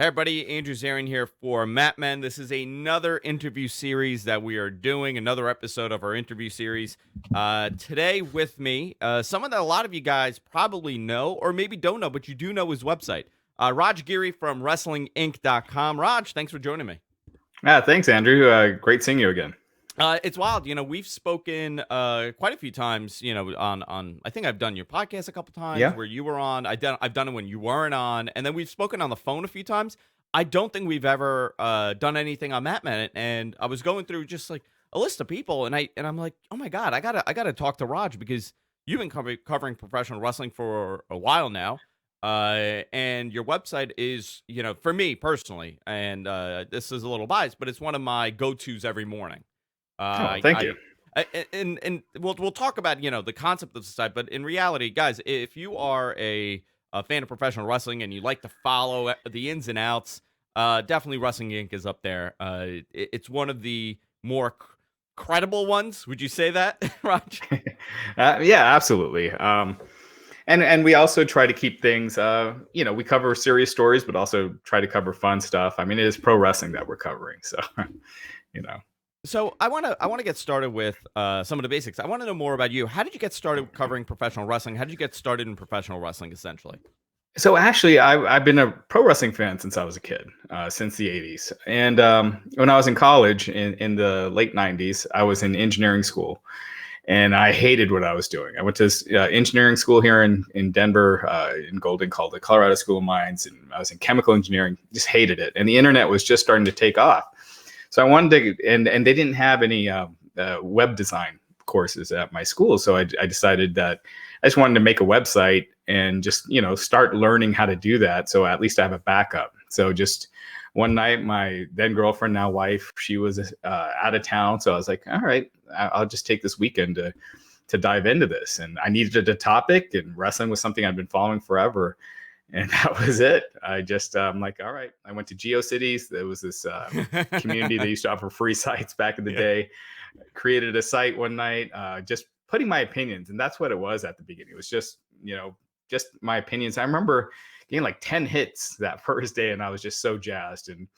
Hey everybody, Andrew Zarin here for Matt Men. This is another interview series that we are doing, another episode of our interview series. Today with me, someone that a lot of you guys probably know or maybe don't know, but you do know his website. Raj Giri from WrestlingInc.com. Raj, thanks for joining me. Thanks, Andrew. Great seeing you again. It's wild. We've spoken quite a few times, on I think I've done your podcast a couple times Yeah. where you were on. I've done it when you weren't on, and then we've spoken on the phone a few times. I don't think we've ever done anything on that minute. And I was going through just like a list of people, and I'm like, oh my god, I gotta talk to Raj because you've been covering professional wrestling for a while now. And your website is, for me personally, and this is a little biased, but it's one of my go-tos every morning. Oh, Uh, thank you. I, and we'll talk about the concept of the site, but in reality, guys, if you are a fan of professional wrestling and you like to follow the ins and outs, definitely Wrestling Inc. is up there. It's one of the more credible ones. Would you say that, Raj? Yeah, absolutely. And we also try to keep things. We cover serious stories, but also try to cover fun stuff. I mean, it is pro wrestling that we're covering, so you know. So I want to get started with some of the basics. I want to know more about you. How did you get started covering professional wrestling? How did you get started in professional wrestling, essentially? So actually, I've been a pro wrestling fan since I was a kid, since the '80s. And when I was in college in the late '90s, I was in engineering school, and I hated what I was doing. I went to engineering school here in Denver, in Golden, called the Colorado School of Mines, and I was in chemical engineering. Just hated it, and the internet was just starting to take off. So I wanted to, and they didn't have any web design courses at my school. So I decided that I just wanted to make a website and just start learning how to do that. So at least I have a backup. So just one night, my then girlfriend, now wife, she was out of town. So I was like, all right, I'll just take this weekend to dive into this. And I needed a topic, and wrestling was something I'd been following forever. And that was it. I'm like, all right. I went to GeoCities. There was this community that used to offer free sites back in the Yeah. day. Created a site one night, just putting my opinions, and that's what it was at the beginning. It was just my opinions. I remember getting like 10 hits that first day, and I was just so jazzed, and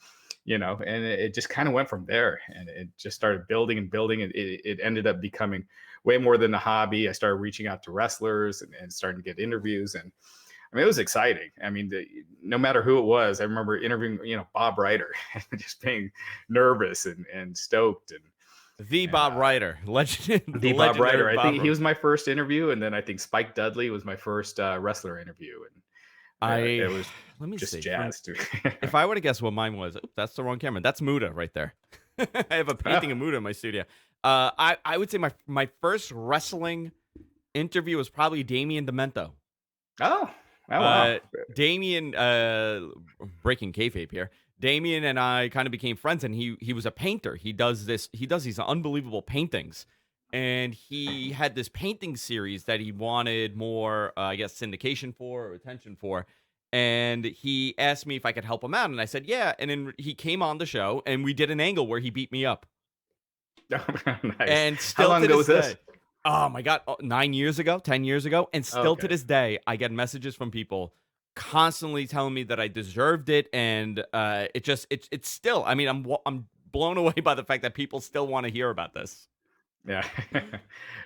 and it just kind of went from there, and it just started building and building, and it ended up becoming way more than a hobby. I started reaching out to wrestlers and starting to get interviews, and I mean, it was exciting. I mean, no matter who it was, I remember interviewing, Bob Ryder, and just being nervous and stoked, The and Bob Ryder, legend, the Bob legendary Ryder. I Bob. think he was my first interview, and then I think Spike Dudley was my first wrestler interview, and I it was let me just see. jazzed. If I were to guess what mine was, that's the wrong camera. That's Muda right there. I have a painting of Muda in my studio. I would say my first wrestling interview was probably Damien Demento. Oh, oh wow! Uh, Damien, breaking kayfabe here. Damien and I kind of became friends, and he was a painter. He does these unbelievable paintings, and he had this painting series that he wanted more, I guess, syndication for or attention for. And he asked me if I could help him out, and I said yeah. And then he came on the show, and we did an angle where he beat me up. Nice. And How still long to ago this was this? day, oh my God, 9 years ago, 10 years ago, and still to Okay. this day, I get messages from people constantly telling me that I deserved it, and it's still. I mean, I'm blown away by the fact that people still want to hear about this. Yeah.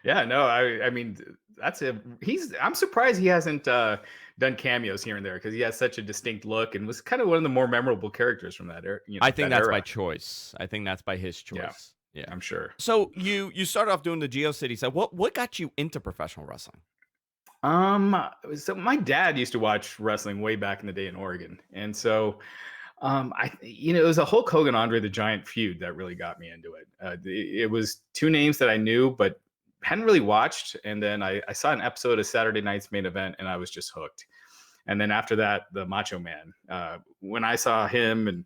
Yeah. No, I mean, that's a he's. I'm surprised he hasn't done cameos here and there, because he has such a distinct look and was kind of one of the more memorable characters from that era. I think That that's by era. choice. I think that's by his Yeah, choice. Yeah. I'm sure. So you started off doing the GeoCity. So what got you into professional wrestling? So my dad used to watch wrestling way back in the day in Oregon, and so it was a Hulk Hogan Andre the Giant feud that really got me into it. It was two names that I knew but hadn't really watched, and then I saw an episode of Saturday Night's Main Event, and I was just hooked. And then after that, the Macho Man. When I saw him, and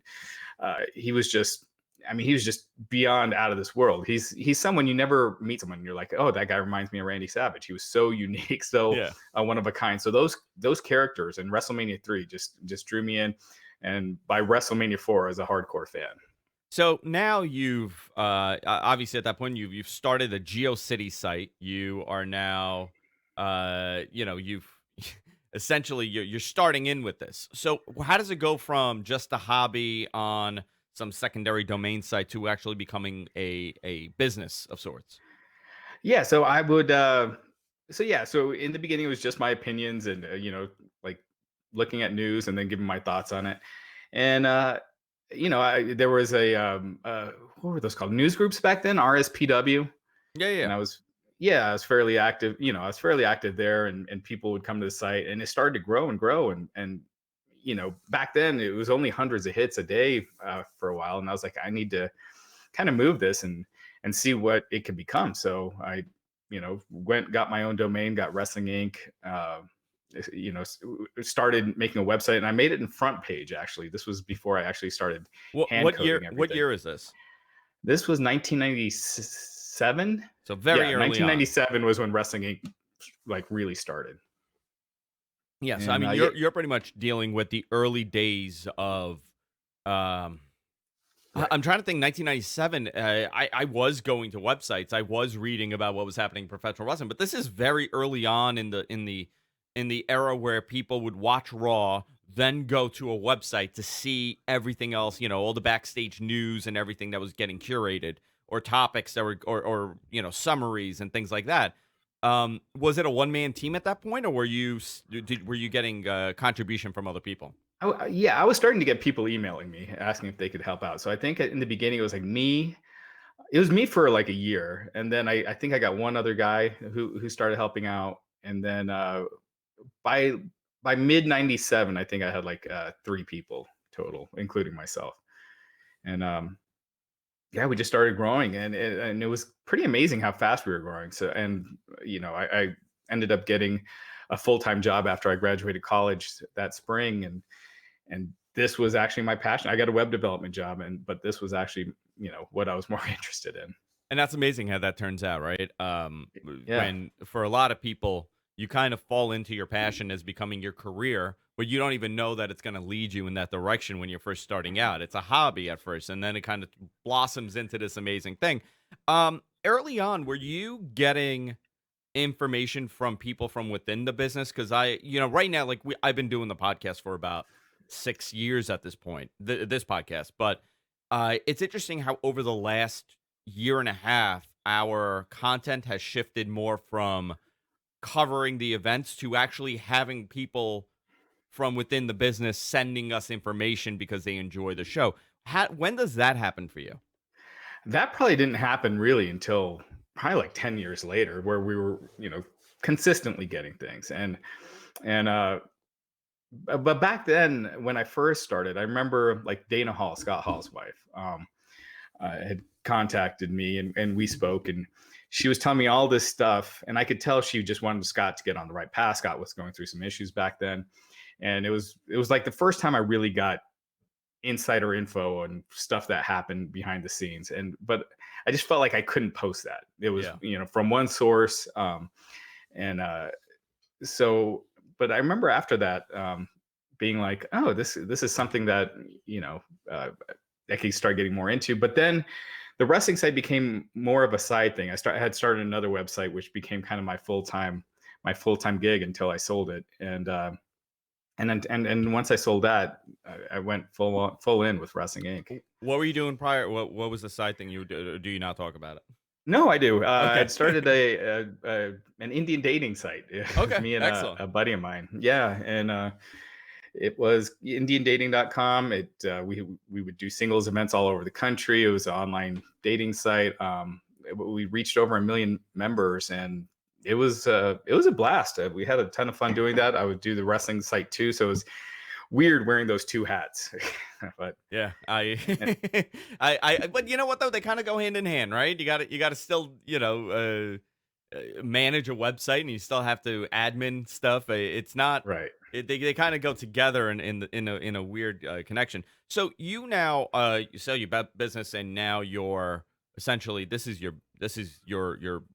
he was just. I mean, he was just beyond out of this world. He's someone you never meet someone. And you're like, oh, that guy reminds me of Randy Savage. He was so unique, so Yeah. one of a kind. So those characters in WrestleMania 3 just drew me in, and by WrestleMania 4, I was a hardcore fan. So now you've obviously at that point you've started a GeoCity site. You are now you've essentially you're starting in with this. So how does it go from just a hobby on some secondary domain site to actually becoming a business of sorts? Yeah, so I would so yeah, so in the beginning it was just my opinions and like looking at news and then giving my thoughts on it. And there was a what were those called? News groups back then, RSPW, Yeah, yeah, and yeah. I was fairly active, I was fairly active there, and people would come to the site and it started to grow and grow, and back then it was only hundreds of hits a day for a while, and I was like, I need to kind of move this and see what it could become. So I, went got my own domain, got Wrestling Inc. Started making a website, and I made it in front page. Actually, this was before I actually started hand What coding year? What everything. year is this? This was 1997. So very Yeah, early on. 1997 was when Wrestling Inc. like really started. Yeah. So I And mean, yeah, you're pretty much dealing with the early days of. Um, right. I'm trying to think. 1997. I was going to websites. I was reading about what was happening in professional wrestling. But this is very early on in the era where people would watch Raw, then go to a website to see everything else. All the backstage news and everything that was getting curated, or topics that were, or summaries and things like that. Was it a one man team at that point, or were you getting contribution from other people? Yeah, I was starting to get people emailing me asking if they could help out. So I think in the beginning it was like me. It was me for like a year, and then I think I got one other guy who started helping out, and then by by mid '97, I think I had like three people total, including myself, and yeah, we just started growing, and it was pretty amazing how fast we were growing. So, and I ended up getting a full time job after I graduated college that spring, and this was actually my passion. I got a web development job, but this was actually what I was more interested in. And that's amazing how that turns out, right? Yeah, When for a lot of people, you kind of fall into your passion as becoming your career, but you don't even know that it's going to lead you in that direction when you're first starting out. It's a hobby at first, and then it kind of blossoms into this amazing thing. Early on, were you getting information from people from within the business? Because right now, like I've been doing the podcast for about 6 years at this point, this podcast, but it's interesting how over the last year and a half, our content has shifted more from covering the events to actually having people from within the business sending us information because they enjoy the show. When does that happen for you? that probably didn't happen really until probably like 10 years later, where we were consistently getting things, and but back then when I first started, I remember like Dana Hall, Scott Hall's wife, had contacted me, and we spoke, and she was telling me all this stuff, and I could tell she just wanted Scott to get on the right path. Scott was going through some issues back then, and it was like the first time I really got insider info and stuff that happened behind the scenes, but I just felt like I couldn't post that. It was Yeah. from one source, and so but I remember after that, being like, oh, this is something that I could start getting more into. But then the wrestling site became more of a side thing. I had started another website, which became kind of my full time gig until I sold it. And once I sold that, I went full in with Wrestling Inc. What were you doing prior? What was the side thing you do? Or do you not talk about it? No, I do. Okay. I'd started an Indian dating site. Okay. Me and Excellent. a buddy of mine. Yeah, and it was indiandating.com. We would do singles events all over the country. It was an online dating site. We reached over 1 million members, and it was a blast. We had a ton of fun doing that. I would do the wrestling site too, so it was weird wearing those two hats. but Yeah, I, eh, but you know what though? They kind of go hand in hand, right? You got to still, manage a website, and you still have to admin stuff. It's not. right. They kind of go together in a weird connection. So you now you sell your business, and now you're essentially this is your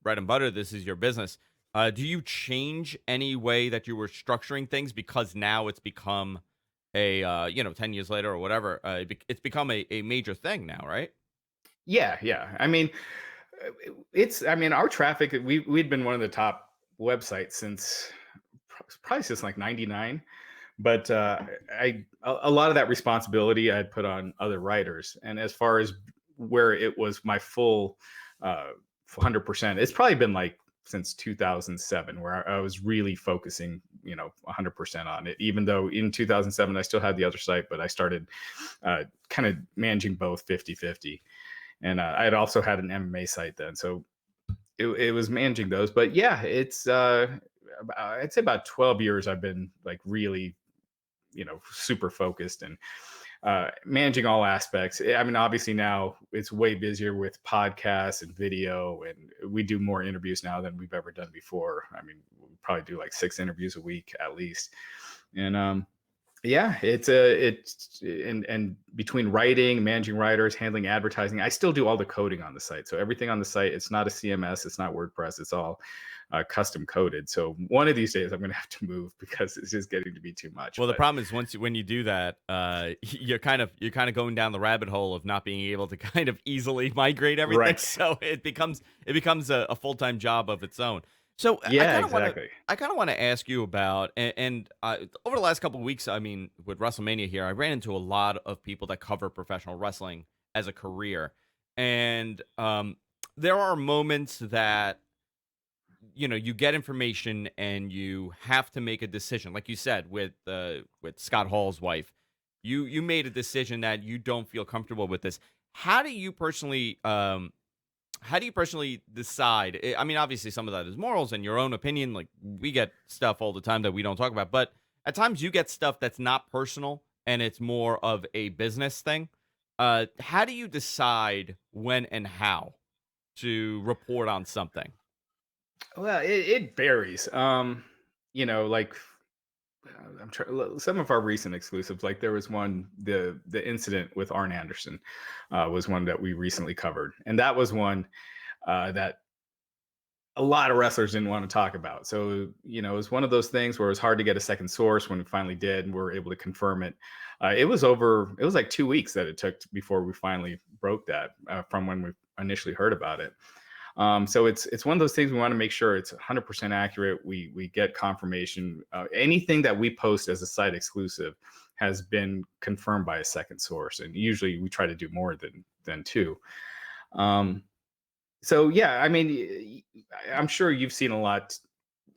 bread and butter. This is your business. Do you change any way that you were structuring things because now it's become 10 years later or whatever, it's become a major thing now, right? Yeah, yeah. I mean, our traffic. We'd been one of the top websites since probably since like '99. But a lot of that responsibility I had put on other writers. And as far as where it was my full 100%, it's probably been like since 2007 where I was really focusing 100% on it, even though in 2007 I still had the other site, but I started kind of managing both 50-50. And I had also had an MMA site then, so it was managing those. But yeah, it's I'd say about 12 years I've been like really super focused and managing all aspects. I mean, obviously now it's way busier with podcasts and video, and we do more interviews now than we've ever done before. I mean, we probably do like 6 interviews a week at least. And yeah, it's and between writing, managing writers, handling advertising, I still do all the coding on the site. So everything on the site, it's not a CMS, it's not WordPress, it's all custom coded. So one of these days I'm going to have to move because it's just getting to be too much. Well, the But problem is when you do that, you're kind of going down the rabbit hole of not being able to kind of easily migrate everything. right, So it becomes a full-time job of its own. So I yeah, kind of want to exactly. I kind of want to ask you about and over the last couple of weeks, I mean, with WrestleMania here, I ran into a lot of people that cover professional wrestling as a career, and there are moments that you get information and you have to make a decision, like you said with Scott Hall's wife. You made a decision that you don't feel comfortable with this. How do you personally decide? I mean, obviously some of that is morals and your own opinion. Like, we get stuff all the time that we don't talk about, but at times you get stuff that's not personal and it's more of a business thing. How do you decide when and how to report on something? Well, it varies. Like I'm trying some of our recent exclusives. Like there was one, the incident with Arn Anderson, was one that we recently covered, and that was one that a lot of wrestlers didn't want to talk about. So, it was one of those things where it was hard to get a second source. When we finally did and we were able to confirm it, it was like 2 weeks that it took before we finally broke that from when we initially heard about it. So it's one of those things we want to make sure it's 100% accurate. We get confirmation. Anything that we post as a site exclusive has been confirmed by a second source, and usually we try to do more than two. So yeah, I mean, I'm sure you've seen a lot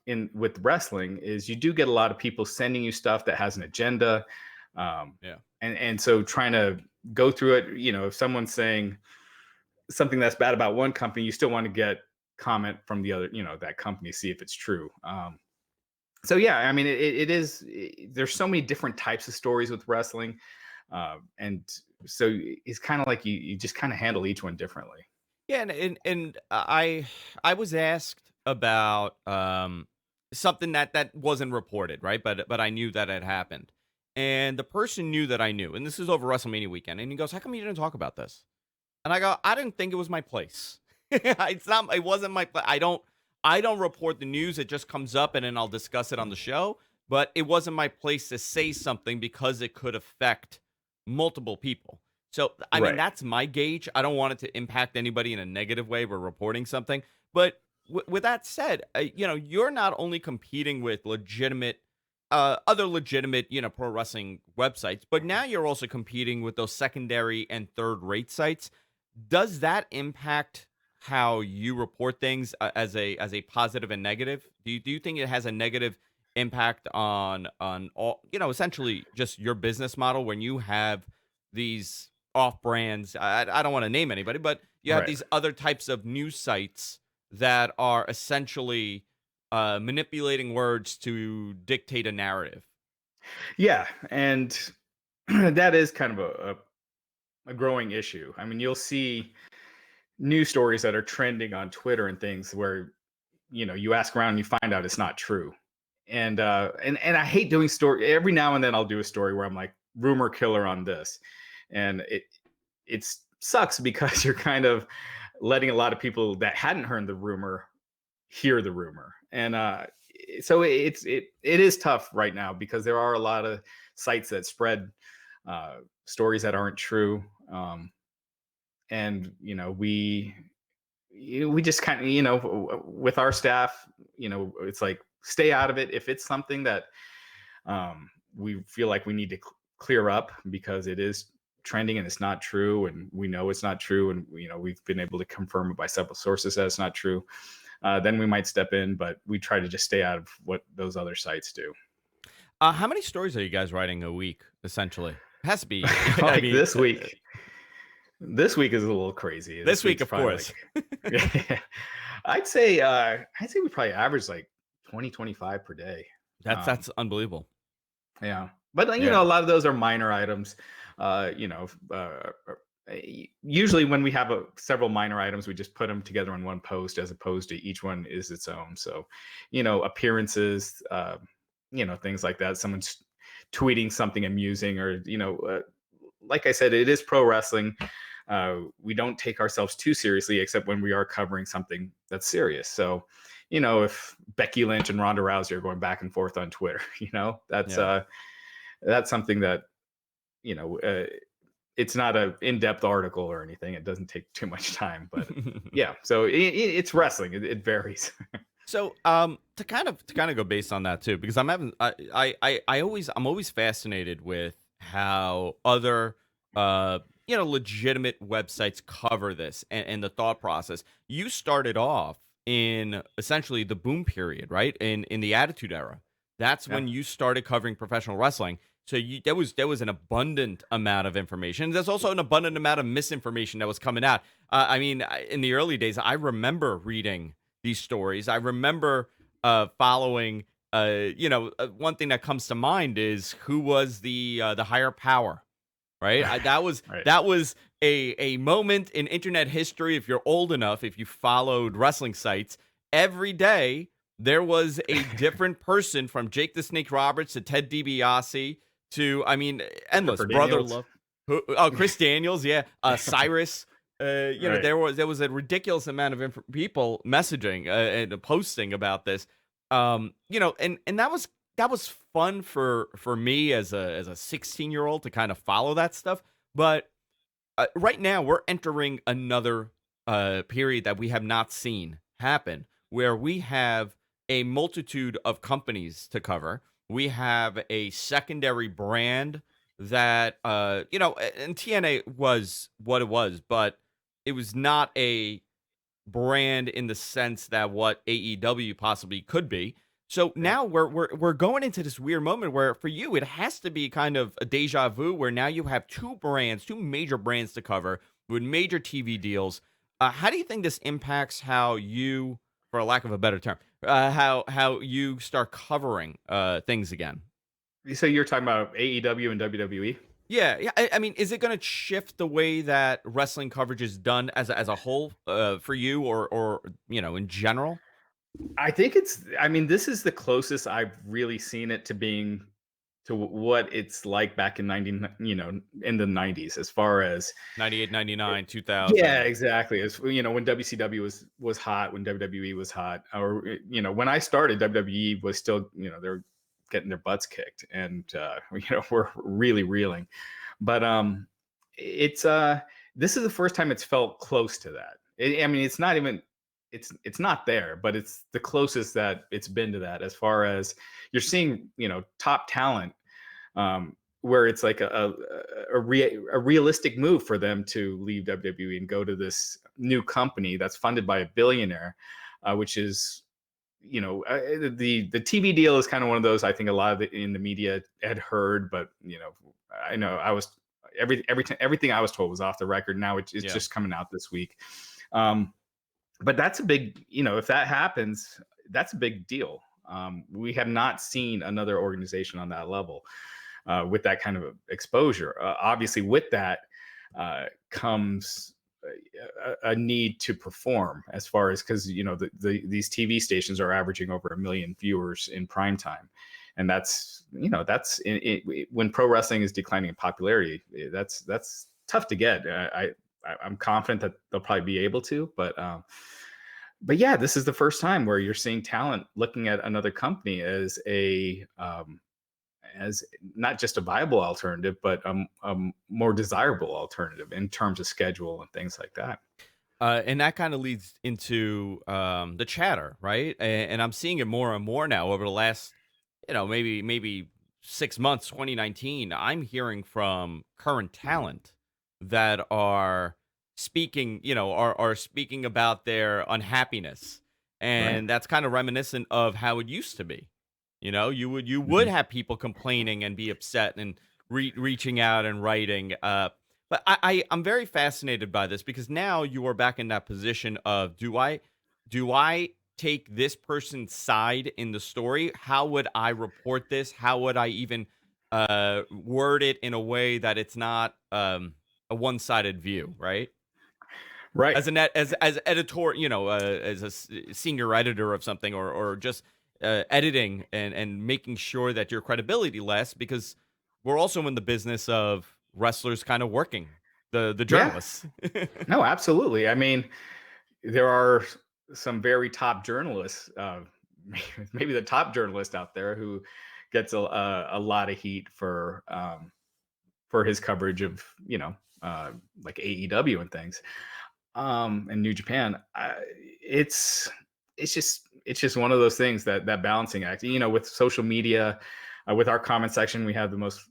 in with wrestling. Is you do get a lot of people sending you stuff that has an agenda, Yeah. and so trying to go through it. If someone's saying something that's bad about one company, you still want to get comment from the other, that company, see if it's true. So yeah, I mean, it is. There's so many different types of stories with wrestling, and so it's kind of like you just kind of handle each one differently. Yeah, and I was asked about something that wasn't reported, right? But I knew that had happened, and the person knew that I knew, and this is over WrestleMania weekend, and he goes, "How come you didn't talk about this?" And I go, "I didn't think it was my place. It's not. It wasn't my place. I don't report the news. It just comes up, and then I'll discuss it on the show. But it wasn't my place to say something because it could affect multiple people." So, I mean, Right. that's my gauge. I don't want it to impact anybody in a negative way. We're reporting something. But with that said, you're not only competing with other legitimate, pro wrestling websites, but now you're also competing with those secondary and third rate sites. Does that impact how you report things as a positive and negative? Do you think it has a negative impact on all, essentially just your business model when you have these off brands? I don't want to name anybody, but you have Right. these other types of news sites that are essentially manipulating words to dictate a narrative. Yeah, and that is kind of a growing issue. I mean, you'll see news stories that are trending on Twitter and things where you ask around and you find out it's not true. And I hate doing story. Every now and then I'll do a story where I'm like rumor killer on this, and it sucks because you're kind of letting a lot of people that hadn't heard the rumor hear the rumor. And so it is tough right now because there are a lot of sites that spread stories that aren't true. And we just kind of with our staff, it's like stay out of it. If it's something that we feel like we need to clear up because it is trending and it's not true, and we know it's not true, and we've been able to confirm it by several sources that it's not true, then we might step in. But we try to just stay out of what those other sites do. How many stories are you guys writing a week? Essentially, it has to be. I Like mean, this week is a little crazy. this This week, week's of probably course. like I'd say we probably average like 20-25 per day. That's unbelievable. Yeah, but Yeah. a lot of those are minor items. Uh, you know, usually when we have several minor items, we just put them together in one post, as opposed to each one is its own. So, appearances, things like that. Someone's tweeting something amusing, or like I said, it is pro wrestling. We don't take ourselves too seriously, except when we are covering something that's serious. So, if Becky Lynch and Ronda Rousey are going back and forth on Twitter, that's Yeah. that's something that you know uh, it's not a in-depth article or anything. It doesn't take too much time, but yeah. So it's wrestling. It varies. So, to kind of go based on that too, because I'm always fascinated with how other legitimate websites cover this, and the thought process. You started off in essentially the boom period, right? In the Attitude Era. That's Yeah, when you started covering professional wrestling. So there was an abundant amount of information. There's also an abundant amount of misinformation that was coming out. In the early days, I remember reading these stories. I remember following. One thing that comes to mind is who was the higher power, right? That was right. that was a moment in internet history. If you're old enough, if you followed wrestling sites every day, there was a different person, from Jake the Snake Roberts to Ted DiBiase to, endless. Christopher Brother Daniels. Love, Chris Daniels, yeah, Cyrus. Right. There was a ridiculous amount of people messaging and posting about this. And that was fun for me as a 16-year-old to kind of follow that stuff. But right now we're entering another period that we have not seen happen, where we have a multitude of companies to cover. We have a secondary brand that and TNA was what it was, but it was not a brand in the sense that what AEW possibly could be. So Yeah. now we're going into this weird moment where, for you, it has to be kind of a deja vu, where now you have two major brands to cover with major TV deals. How do you think this impacts how you, for a lack of a better term, how you start covering things again? So you're talking about AEW and WWE? Yeah, yeah. I mean, is it going to shift the way that wrestling coverage is done as a whole for you, or in general? I think this is the closest I've really seen it to being to what it's like back in 90, in the 90s, as far as 98, 99, yeah, 2000. exactly. As when WCW was hot, when WWE was hot, or when I started, WWE was still, they're getting their butts kicked, and we're really reeling. But it's this is the first time it's felt close to that. It's not even it's not there, but it's the closest that it's been to that, as far as you're seeing, top talent, where it's like a realistic move for them to leave WWE and go to this new company that's funded by a billionaire, which is, the TV deal is kind of one of those. I think a lot of in the media had heard, but I know I was everything I was told was off the record. Now it's Yeah. just coming out this week. But that's a big, if that happens, that's a big deal. We have not seen another organization on that level, with that kind of exposure. Obviously, with that comes a need to perform, as far as, because these TV stations are averaging over 1 million viewers in prime time, and when pro wrestling is declining in popularity, that's tough to get. I'm confident that they'll probably be able to, but yeah, this is the first time where you're seeing talent looking at another company as not just a viable alternative, but a more desirable alternative in terms of schedule and things like that. And that kind of leads into the chatter, right? And I'm seeing it more and more now over the last, maybe 6 months, 2019. I'm hearing from current talent that are speaking, are speaking about their unhappiness, Right. and that's kind of reminiscent of how it used to be. You would Mhm. have people complaining and be upset and reaching out and writing. But I'm very fascinated by this because now you are back in that position of do I take this person's side in the story? How would I report this? How would I even word it in a way that it's not a one-sided view, right? Right. As editor, as senior editor of something, or just editing and making sure that your credibility lasts, because we're also in the business of wrestlers kind of working the Yeah. journalists. No, absolutely. I mean, there are some very top journalists, maybe the top journalist out there, who gets a lot of heat for his coverage of like AEW and things, and New Japan. It's just one of those things, that balancing act. With social media, with our comment section, we have the most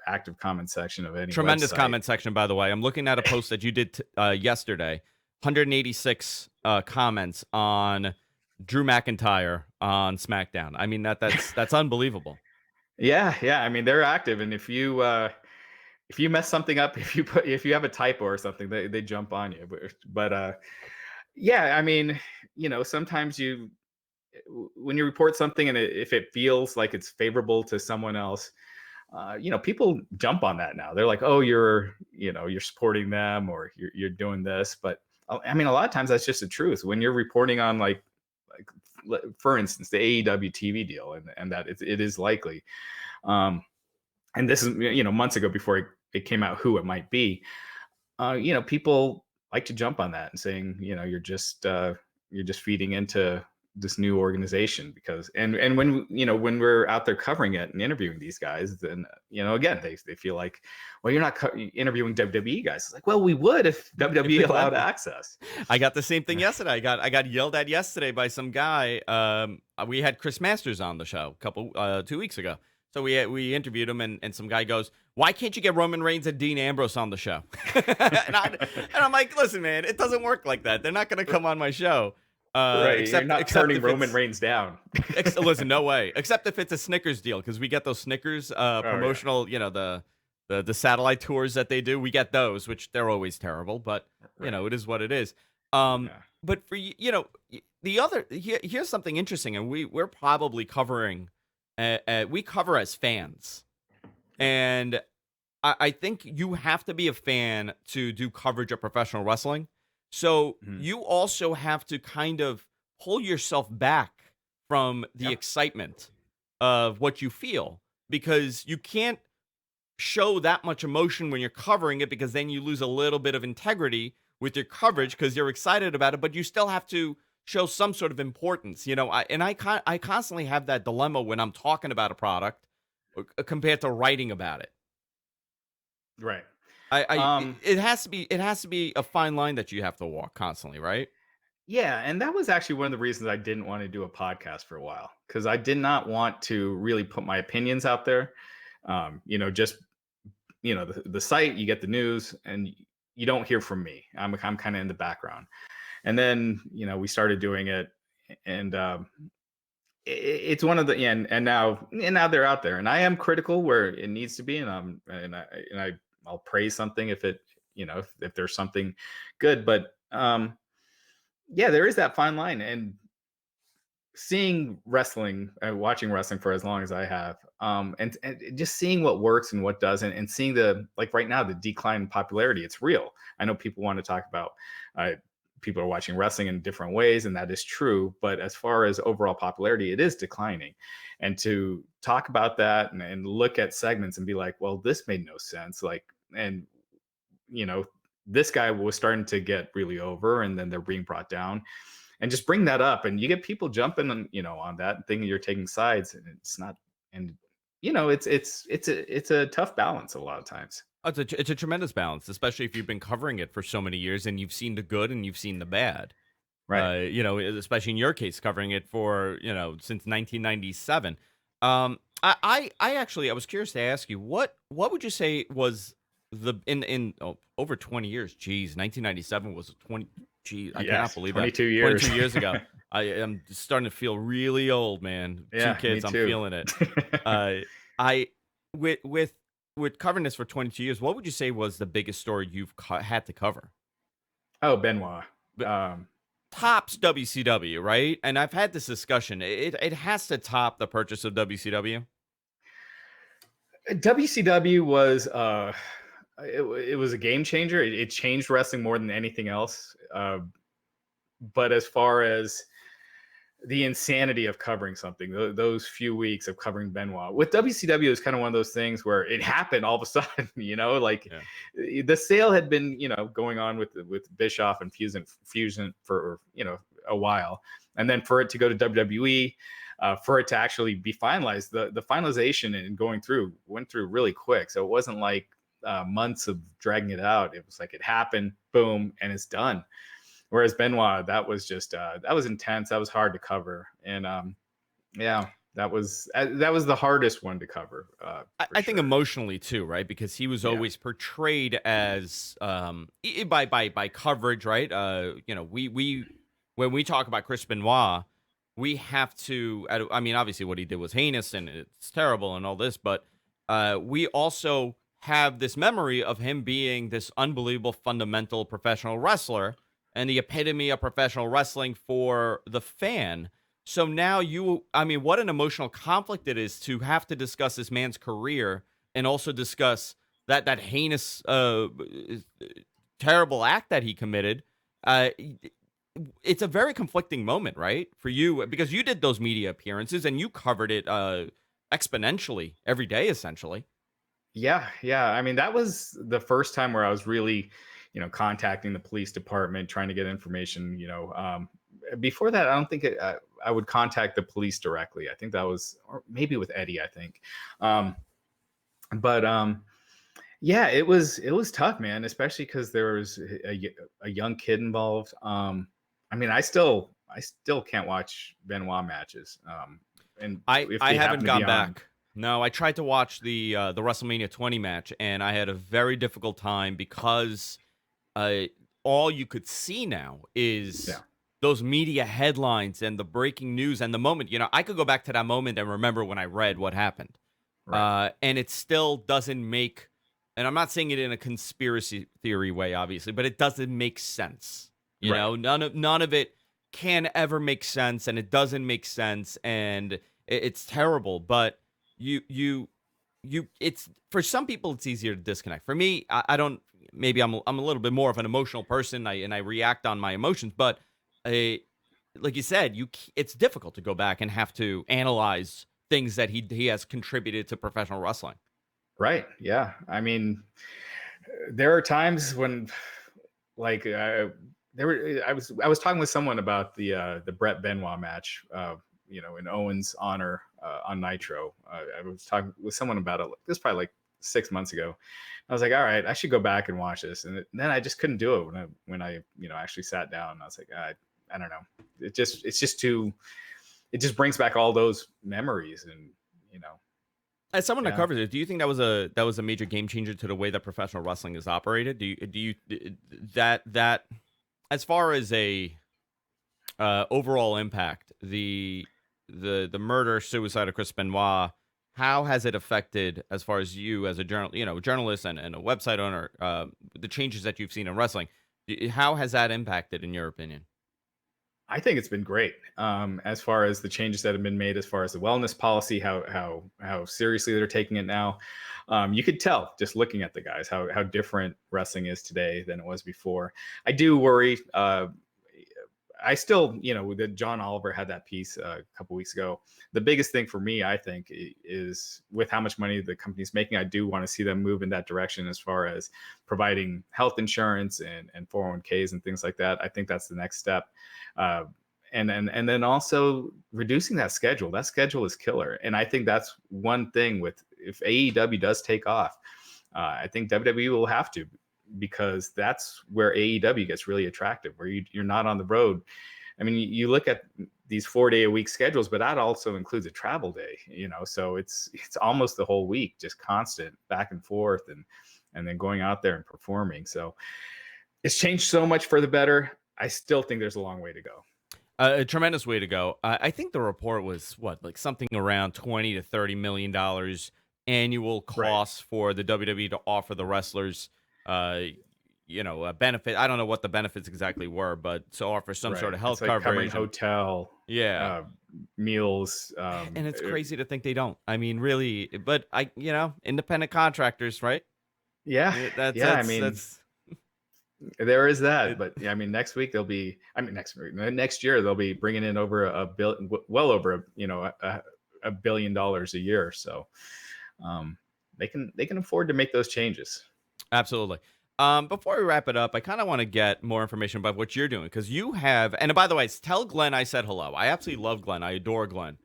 active comment section of any Tremendous website. comment section, by the way. I'm looking at a post that you did yesterday. 186 comments on Drew McIntyre on SmackDown. I mean, that's unbelievable. Yeah, yeah. I mean, they're active, and if you mess something up, if you have a typo or something, they jump on you. But yeah, I mean, sometimes when you report something, and if it feels like it's favorable to someone else, people jump on that now. They're like, oh, you're supporting them, or you're doing this. But I mean, a lot of times that's just the truth. When you're reporting on, for instance, the AEW TV deal, and that it is likely. Um, and this is months ago, before it came out who it might be. People like to jump on that and saying, you're just feeding into this new organization, because and when we're out there covering it and interviewing these guys, then again, they feel like, well, you're not interviewing WWE guys. It's like, well, we would if If WWE we allowed let them. access. I got the same thing yesterday. I got yelled at yesterday by some guy. We had Chris Masters on the show 2 weeks ago. So we interviewed him, and some guy goes, "Why can't you get Roman Reigns and Dean Ambrose on the show?" And I'm like, "Listen, man, it doesn't work like that. They're not going to come on my show, Right, you're except not except turning if Roman it's Reigns down. listen, no way. Except if it's a Snickers deal, because we get those Snickers Oh yeah. promotional, the satellite tours that they do. We get those, which they're always terrible, but Right. it is what it is. Um, Yeah. but for the other here's something interesting, and we're probably covering, we cover as fans, Yeah. and I think you have to be a fan to do coverage of professional wrestling. So Mhm. you also have to kind of pull yourself back from the Yeah. excitement of what you feel, because you can't show that much emotion when you're covering it, because then you lose a little bit of integrity with your coverage because you're excited about it, but you still have to show some sort of importance. I constantly have that dilemma when I'm talking about a product compared to writing about it. Right. I Um, it has to be a fine line that you have to walk constantly, right? Yeah, and that was actually one of the reasons I didn't want to do a podcast for a while, because I did not want to really put my opinions out there. Just the site, you get the news, and you don't hear from me. I'm kind of in the background, and then we started doing it, and it's one of the and now they're out there, and I am critical where it needs to be, I'll praise something if it if there's something good, but yeah, there is that fine line. And seeing wrestling, watching wrestling for as long as I have, and just seeing what works and what doesn't, and seeing the, like, right now, the decline in popularity. It's real. I know people want to talk about people are watching wrestling in different ways, and that is true. But as far as overall popularity, it is declining. And to talk about that, and look at segments and be like, well, this made no sense. Like, and you know, this guy was starting to get really over, and then they're being brought down, and just bring that up, and you get people jumping on that, thinking you're taking sides, and it's not. And it's a tough balance a lot of times. Oh, it's a tremendous balance, especially if you've been covering it for so many years and you've seen the good and you've seen the bad. Right. Especially in your case, covering it for since 1997. I actually I was curious to ask you what would you say was the in over 20 years? Geez, 1997 was 20. Geez, I cannot Yes, believe that 22 22 years. years ago. I am starting to feel really old, man. Two Yeah, me kids, I'm too. feeling it. Uh, I with with with covering this for 22 years, what would you say was the biggest story you've had to cover? Oh, Benoit. B- Um, Tops WCW, right? And I've had this discussion. It has to top the purchase of WCW. WCW was it was a game changer. It changed wrestling more than anything else. But as far as the insanity of covering something, those few weeks of covering Benoit with WCW is kind of one of those things where it happened all of a sudden. Like Yeah. the sale had been going on with Bischoff and Fusion for a while, and then for it to go to WWE. For it to actually be finalized, the finalization and going through went through really quick. So it wasn't like months of dragging it out. It was like it happened, boom, and it's done. Whereas Benoit, that was intense. That was hard to cover, and yeah, that was the hardest one to cover for I think sure. emotionally too, right? Because he was Yeah, always portrayed as by coverage, right? We when we talk about Chris Benoit, we have to. I mean, obviously, what he did was heinous and it's terrible and all this, but we also have this memory of him being this unbelievable fundamental professional wrestler and the epitome of professional wrestling for the fan. So now I mean, what an emotional conflict it is to have to discuss this man's career and also discuss that heinous, terrible act that he committed. Uh, it's a very conflicting moment, right, for you because you did those media appearances and you covered it exponentially every day, essentially. yeah, yeah. I mean, that was the first time where I was really, contacting the police department, trying to get information. Before that, I don't think I would contact the police directly. I think that was, or maybe with Eddie. I think, um, but yeah, it was tough, man, especially because there was a young kid involved. I mean, I still can't watch Benoit matches, and if I they haven't happen to be gone on, back. No, I tried to watch the WrestleMania 20 match, and I had a very difficult time because uh, all you could see now yeah, is those media headlines and the breaking news and the moment. I could go back to that moment and remember when I read what happened, right, and it still doesn't make. And I'm not saying it in a conspiracy theory way, obviously, but it doesn't make sense. right, None of it can ever make sense, and it doesn't make sense, and it's terrible. But it's for some people it's easier to disconnect. For me, I don't. Maybe I'm a little bit more of an emotional person, and I react on my emotions. But uh, like you said, it's difficult to go back and have to analyze things that he has contributed to professional wrestling. right. Yeah, I mean, there are times when, like, I was talking with someone about the Brett Benoit match, in Owen's honor on Nitro. I was talking with someone about it. This was probably like 6 months ago. I was like, all right, I should go back and watch this, and then I just couldn't do it when I actually sat down. I was like, I don't know. It's just too. It just brings back all those memories, and As someone that yeah. covers it, do you think that was a major game changer to the way that professional wrestling is operated? Do you that as far as a overall impact, the murder suicide of Chris Benoit, how has it affected as far as you as a journalist and a website owner, the changes that you've seen in wrestling? How has that impacted, in your opinion? I think it's been great, as far as the changes that have been made, as far as the wellness policy, how seriously they're taking it now. You could tell just looking at the guys how different wrestling is today than it was before. I do worry. I still, that John Oliver had that piece a couple weeks ago. The biggest thing for me, I think, is with how much money the company's making. I do want to see them move in that direction as far as providing health insurance and 401ks and things like that. I think that's the next step. Uh, and then also reducing that schedule. That schedule is killer, and I think that's one thing with if AEW does take off. I think WWE will have to, because that's where AEW gets really attractive, where you're not on the road. I mean, you look at these 4 day a week schedules, but that also includes a travel day, so it's almost the whole week, just constant back and forth, and then going out there and performing. So it's changed so much for the better. I still think there's a long way to go. A tremendous way to go. I think the report was what, like something around 20 to 30 million dollars annual Right. costs for the WWE to offer the wrestlers, uh, a benefit. I don't know what the benefits exactly were, but to offer some sort Right. of It's health like covering coverage and hotel, yeah. uh, meals. And it's crazy to think they don't. I mean, really, but independent contractors, right? yeah, Yeah, That's yeah. I that's mean, that's there is that, it. but yeah, I mean, next week they'll be. I mean, next year they'll be bringing in over a bill, well over $1 billion a year. So um, they can afford to make those changes. Absolutely. Before we wrap it up, I kind of want to get more information about what you're doing because you have. And by the way, tell Glenn I said hello. I absolutely love Glenn. I adore Glenn.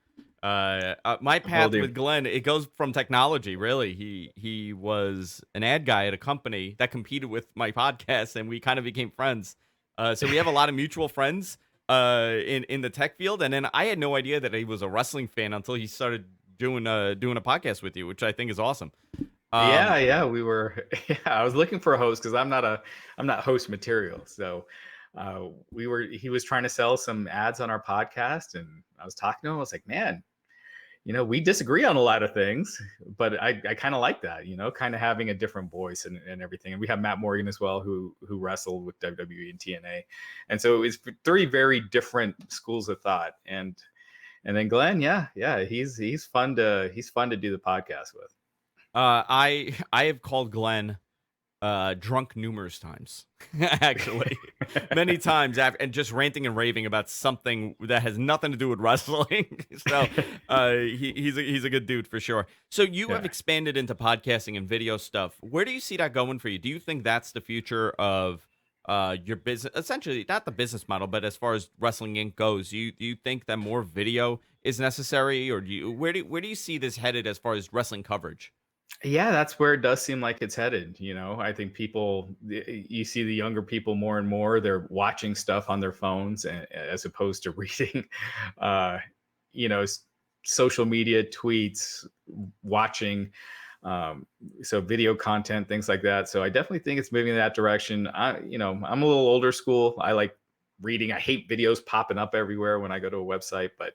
My Will path do. with Glenn, it goes from technology. Really, he was an ad guy at a company that competed with my podcast, and we kind of became friends. So we have a lot of mutual friends in the tech field. And then I had no idea that he was a wrestling fan until he started doing a podcast with you, which I think is awesome. Yeah, Um, yeah, we were. Yeah, I was looking for a host because I'm not host material. So he was trying to sell some ads on our podcast, and I was talking to him. I was like, man, we disagree on a lot of things, but I kind of like that, kind of having a different voice and everything. And we have Matt Morgan as well, who wrestled with WWE and TNA, and so it's three very different schools of thought. And then Glenn, yeah, he's fun to do the podcast with. I have called Glenn drunk numerous times, actually, many times after, and just ranting and raving about something that has nothing to do with wrestling. So he's a good dude for sure. So you have Yeah. expanded into podcasting and video stuff. Where do you see that going for you? Do you think that's the future of your business? Essentially, not the business model, but as far as Wrestling Inc. goes, do you think that more video is necessary, or where do you see this headed as far as wrestling coverage? Yeah, that's where it does seem like it's headed. I think you see the younger people more and more, they're watching stuff on their phones as opposed to reading, uh, you know, s- social media tweets, watching, um, so video content, things like that. So I definitely think it's moving in that direction. I'm a little older school. I like reading. I hate videos popping up everywhere when I go to a website, but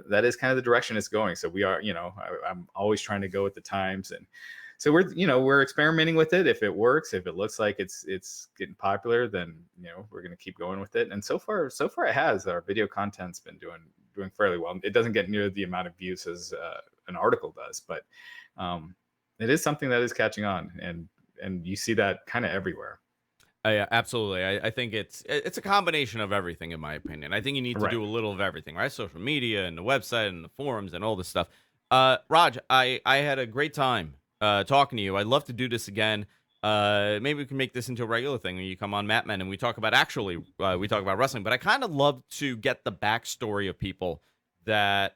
that is kind of the direction it's going. So we are, I'm always trying to go with the times, and so we're experimenting with it. If it works, if it looks like it's getting popular, then we're going to keep going with it. And so far it has. Our video content's been doing fairly well. It doesn't get near the amount of views as an article does, but it is something that is catching on, and you see that kind of everywhere. Yeah, absolutely. I think it's a combination of everything, in my opinion. I think you need to Right. do a little of everything, right? Social media and the website and the forums and all this stuff. Raj, I had a great time talking to you. I'd love to do this again. Maybe we can make this into a regular thing when you come on Matmen and we talk about wrestling. But I kind of love to get the backstory of people that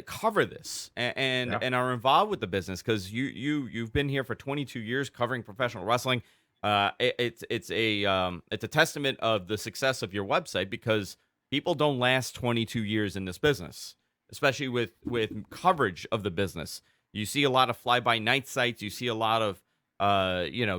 cover this Yeah. and are involved with the business because you've been here for 22 years covering professional wrestling. It's a testament of the success of your website because people don't last 22 years in this business, especially with coverage of the business. You see a lot of fly by night sites. You see a lot of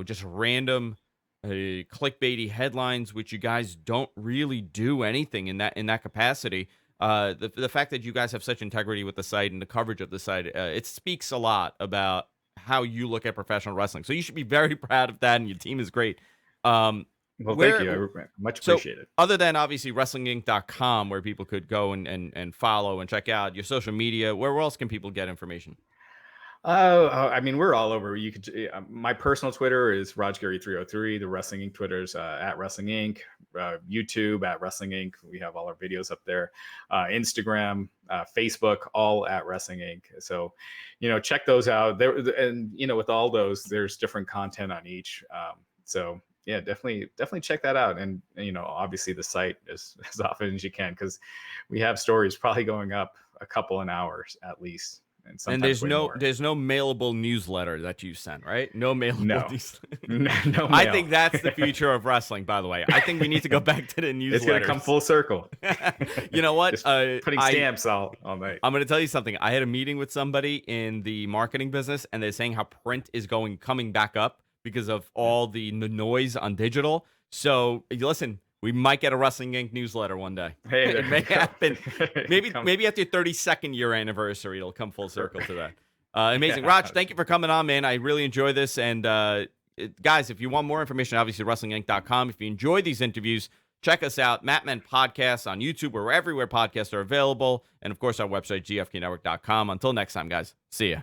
just random clickbaity headlines, which you guys don't really do anything in that capacity. The fact that you guys have such integrity with the site and the coverage of the site, it speaks a lot about how you look at professional wrestling. So you should be very proud of that, and your team is great. Um, Well, thank where you. Much so appreciated. other than obviously wrestlinginc.com, where people could go and follow and check out your social media, where else can people get information? I mean, we're all over. My personal Twitter is Raj Giri 303. The Wrestling Inc. Twitter's at Wrestling Inc. YouTube at Wrestling Inc. We have all our videos up there. Instagram, Facebook, all at Wrestling Inc. So, check those out. There, and with all those, there's different content on each. So yeah, definitely check that out. And obviously the site as often as you can, because we have stories probably going up a couple an hours at least, and And sometimes way more. there's no mailable newsletter that you send, right? No mailable No, newsletter. no I mail. think that's the future of wrestling, by the way. I think we need to go back to the newsletters. It's gonna come full circle. You know what? Just putting stamps all night. I'm going to tell you something. I had a meeting with somebody in the marketing business, and they're saying how print is coming back up because of all the noise on digital. So listen, we might get a Wrestling Inc. newsletter one day. Hey, It may happen. Maybe Come- maybe at your 32nd year anniversary, it'll come full circle to that. Amazing. Raj, thank you for coming on, man. I really enjoy this. And guys, if you want more information, obviously WrestlingInc.com. If you enjoy these interviews, check us out. Mat Men Podcasts on YouTube. We're everywhere podcasts are available. And of course, our website, gfknetwork.com. Until next time, guys. See ya.